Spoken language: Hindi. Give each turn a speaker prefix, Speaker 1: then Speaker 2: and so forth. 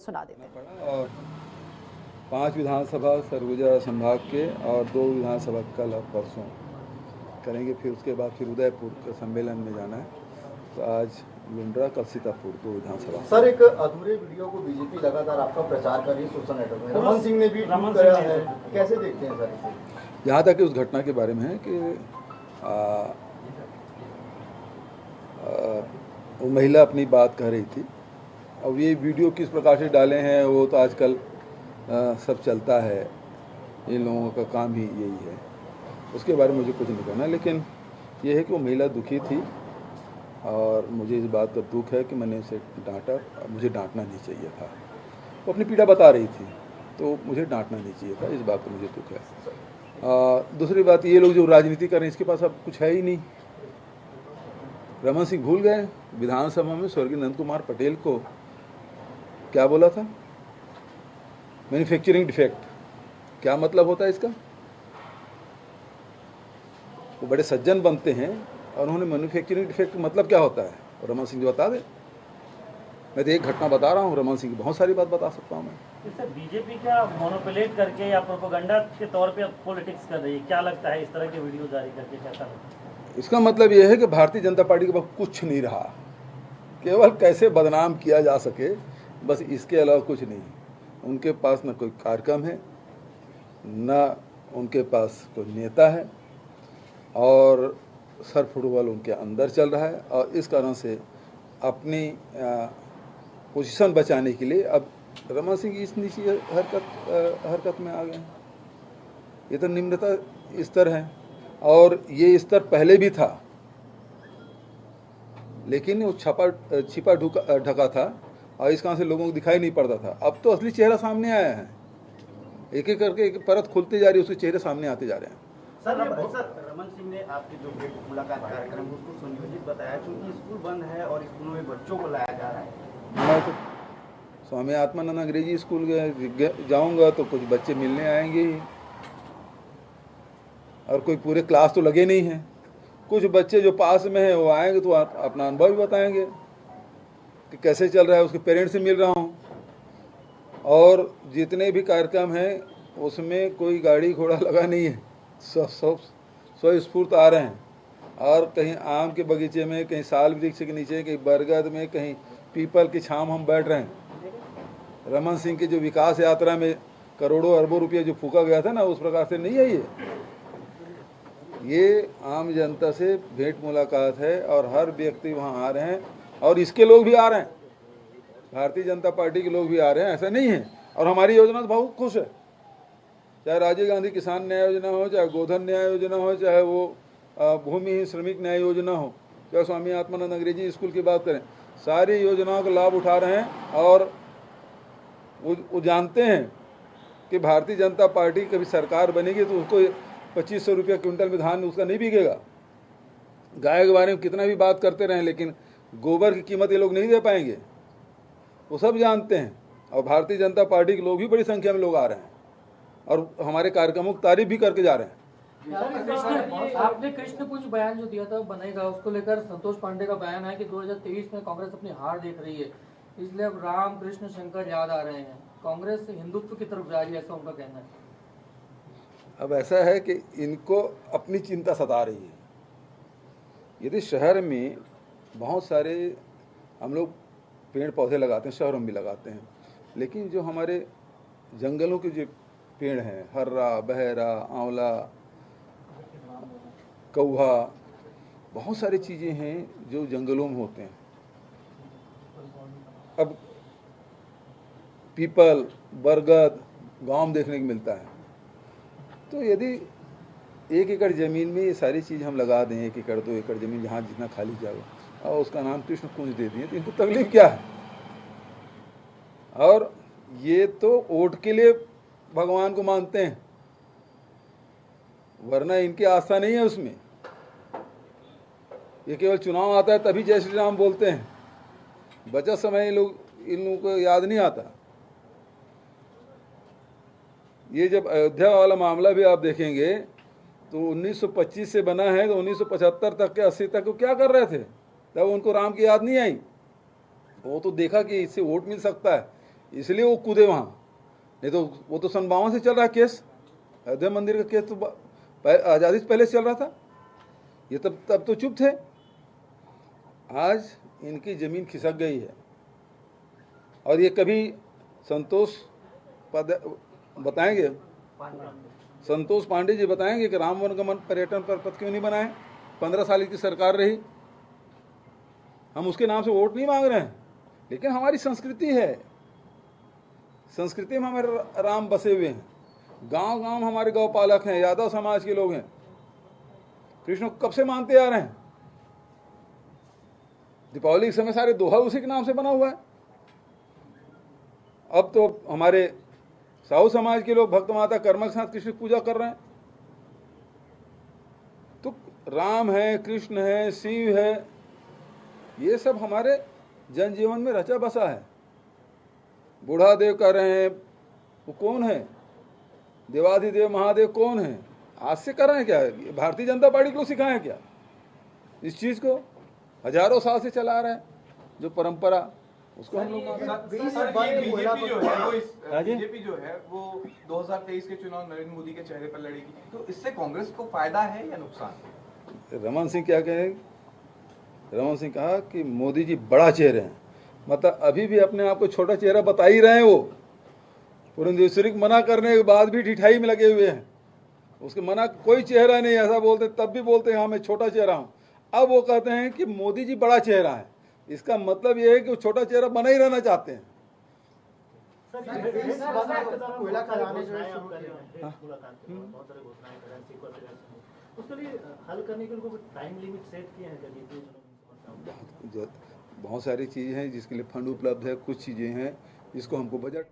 Speaker 1: सुना देते हैं।
Speaker 2: और 5 विधानसभा सरगुजा संभाग के और 2 विधानसभा कल और परसों करेंगे। फिर उसके बाद फिर उदयपुर के सम्मेलन में जाना है। तो आज लुंड्रा, कल सीतापुर 2 विधानसभा।
Speaker 3: सर, एक अधूरे वीडियो को बीजेपी लगातार आपका प्रचार कर रही है सोशल नेटवर्क में। रमन सिंह ने भी ट्वीट किया है, कैसे देखते हैं सर इसे?
Speaker 2: यहाँ तक कि उस घटना के बारे में है कि वो महिला अपनी बात कह रही थी। अब ये वीडियो किस प्रकार से डाले हैं वो तो आजकल सब चलता है, इन लोगों का काम ही यही है। उसके बारे में मुझे कुछ नहीं कहना, लेकिन ये है कि वो महिला दुखी थी और मुझे इस बात का दुख है कि मैंने उसे डांटा। मुझे डांटना नहीं चाहिए था। वो अपनी पीड़ा बता रही थी तो मुझे डांटना नहीं चाहिए था, इस बात का मुझे दुख है। दूसरी बात, ये लोग जो राजनीति कर रहे हैं इसके पास अब कुछ है ही नहीं। रमन सिंह भूल गए विधानसभा में स्वर्गीय नंद कुमार पटेल को क्या बोला था? Manufacturing defect. क्या मतलब होता है इसका? वो बड़े सज्जन बनते हैं और उन्होंने मैन्युफैक्चरिंग डिफेक्ट मतलब क्या होता है और रमन सिंह जी बता दे। मैं तो एक घटना बता रहा हूँ, रमन सिंह की बहुत सारी बात बता सकता हूँ मैं।
Speaker 4: इससे बीजेपी क्या मोनोपोलेट करके या प्रोपेगेंडा के तौर पे पॉलिटिक्स कर रही है? क्या लगता है इस तरह के वीडियो जारी करके कैसा लगता है?
Speaker 2: इसका मतलब यह है कि भारतीय जनता पार्टी के पास कुछ नहीं रहा, केवल कैसे बदनाम किया जा सके, बस इसके अलावा कुछ नहीं। उनके पास न कोई कार्यक्रम है, न उनके पास कोई नेता है और सर फुटबॉल उनके अंदर चल रहा है। और इस कारण से अपनी पोजीशन बचाने के लिए अब रमन सिंह इस नीची हरकत में आ गए। ये तो निम्नता स्तर है और ये स्तर पहले भी था, लेकिन वो छिपा ढका था और इस कारण से लोगों को दिखाई नहीं पड़ता था। अब तो असली चेहरा सामने आया है, एक एक करके एक परत खुलती जा रही है, उसके चेहरे सामने आते जा रहे हैं।
Speaker 5: सर, रमन सिंह ने आपके जो मुलाकात कार्यक्रम है उसको संयोजित बताया, क्योंकि स्कूल बंद है और स्कूलों में बच्चों को लाया जा रहा है।
Speaker 2: मैं तो स्वामी आत्मानंद अंग्रेजी स्कूल जाऊंगा तो कुछ बच्चे मिलने आएंगे ही, और कोई पूरे क्लास तो लगे नहीं हैं। कुछ बच्चे जो पास में हैं वो आएंगे तो अपना अनुभव भी बताएंगे कि कैसे चल रहा है। उसके पेरेंट्स से मिल रहा हूँ और जितने भी कार्यक्रम हैं उसमें कोई गाड़ी घोड़ा लगा नहीं है, स्वस्फूर्त आ रहे हैं। और कहीं आम के बगीचे में, कहीं साल वृक्ष के नीचे, कहीं बरगद में, कहीं पीपल की छांव हम बैठ रहे हैं। रमन सिंह की जो विकास यात्रा में करोड़ों अरबों रुपये जो फूका गया था ना, उस प्रकार से नहीं है ये आम जनता से भेंट मुलाकात है और हर व्यक्ति वहाँ आ रहे हैं और इसके लोग भी आ रहे हैं, भारतीय जनता पार्टी के लोग भी आ रहे हैं, ऐसा नहीं है। और हमारी योजना तो बहुत खुश है, चाहे राजीव गांधी किसान न्याय योजना हो, चाहे गोधन न्याय योजना हो, चाहे वो भूमिहीन श्रमिक न्याय योजना हो, चाहे स्वामी आत्मानंद अंग्रेजी स्कूल की बात करें, सारी योजनाओं का लाभ उठा रहे हैं। और वो जानते हैं कि भारतीय जनता पार्टी कभी सरकार बनेगी तो उसको 2500 रुपया क्विंटल में धान उसका नहीं बिकेगा। गाय के बारे में कितना भी बात करते रहें, लेकिन गोबर की कीमत ये लोग नहीं दे पाएंगे, वो सब जानते हैं। और भारतीय जनता पार्टी के लोग भी बड़ी संख्या में लोग आ रहे हैं और हमारे कार्यक्रमों की तारीफ भी करके जा रहे हैं।
Speaker 6: आपने कृष्ण कुछ बयान जो दिया था बनेगा, उसको लेकर संतोष पांडे का बयान है कि 2023 में कांग्रेस अपनी हार देख रही है, इसलिए अब राम कृष्ण शंकर याद आ रहे हैं, कांग्रेस हिंदुत्व की तरफ जा रही है, ऐसा उनका कहना है।
Speaker 2: अब ऐसा है कि इनको अपनी चिंता सता रही है। यदि शहर में बहुत सारे हम लोग पेड़ पौधे लगाते हैं, शहरों में भी लगाते हैं, लेकिन जो हमारे जंगलों के जो पेड़ हैं, हर्रा, बहरा, आंवला, कौहा, बहुत सारी चीज़ें हैं जो जंगलों में होते हैं। अब पीपल, बरगद गांव में देखने को मिलता है। तो यदि 1 एकड़ ज़मीन में ये सारी चीज़ हम लगा दें, 1 एकड़ 2 एकड़ ज़मीन जहाँ जितना खाली जगह, और उसका नाम कृष्ण कुंज दे दिए, तो इनको तकलीफ क्या है? और ये तो वोट के लिए भगवान को मानते हैं, वरना इनकी आस्था नहीं है उसमें। ये केवल चुनाव आता है तभी जय श्री राम बोलते हैं, बचा समय इन लोगों को याद नहीं आता। ये जब अयोध्या वाला मामला भी आप देखेंगे तो 1925 से बना है, तो 1975 तक के 80 तक वो क्या कर रहे थे? तब उनको राम की याद नहीं आई। वो तो देखा कि इससे वोट मिल सकता है, इसलिए वो कूदे वहाँ, नहीं तो वो तो सन 52 से चल रहा है केस। अयोध्या मंदिर का केस तो आज़ादी से पहले से चल रहा था, ये तब तो चुप थे। आज इनकी ज़मीन खिसक गई है और ये कभी संतोष बताएंगे, संतोष पांडे जी बताएंगे कि राम वनगमन पर्यटन पर पथ क्यों नहीं बनाए? 15 साल की सरकार रही, हम उसके नाम से वोट नहीं मांग रहे हैं, लेकिन हमारी संस्कृति है, संस्कृति में हमारे राम बसे हुए हैं। गांव गांव हमारे गौ पालक हैं, यादव समाज के लोग हैं, कृष्ण को कब से मानते आ रहे हैं। दीपावली के समय सारे दोहा उसी के नाम से बना हुआ है। अब तो हमारे साहू समाज के लोग भक्त माता कर्मा के साथ कृष्ण की पूजा कर रहे हैं। तो राम है, कृष्ण है, शिव है, ये सब हमारे जनजीवन में रचा बसा है। बूढ़ा देव कह रहे हैं, वो कौन है? देवाधिदेव महादेव कौन है? आज से कर रहे हैं क्या? भारतीय जनता पार्टी को सिखाए क्या इस चीज को? हजारों साल से चला रहा है जो परंपरा, उसको हम लोग
Speaker 1: बीजेपी जो है वो 2023 के चुनाव नरेंद्र मोदी के चेहरे पर लड़ेगी, तो इससे कांग्रेस को फायदा है या नुकसान?
Speaker 2: रमन सिंह क्या कहे? रमन सिंह कहा कि मोदी जी बड़ा चेहरा है, मतलब अभी भी अपने आप को छोटा चेहरा बता ही रहे हैं। वो पुरंदेश्वरी को मना करने के बाद भी ठिठाई में लगे हुए हैं, उसके मना कोई चेहरा नहीं, ऐसा बोलते तब भी बोलते हैं हाँ मैं छोटा चेहरा हूँ। अब वो कहते हैं कि मोदी जी बड़ा चेहरा है, इसका मतलब ये है कि वो छोटा चेहरा बना ही रहना चाहते हैं।
Speaker 3: कोयला खदानें जो है
Speaker 4: उसके लिए हल करने के लिए टाइम लिमिट सेट किए हैं
Speaker 2: बहुत सारी चीज़ें हैं जिसके लिए फंड उपलब्ध है, कुछ चीज़ें हैं जिसको हमको बजट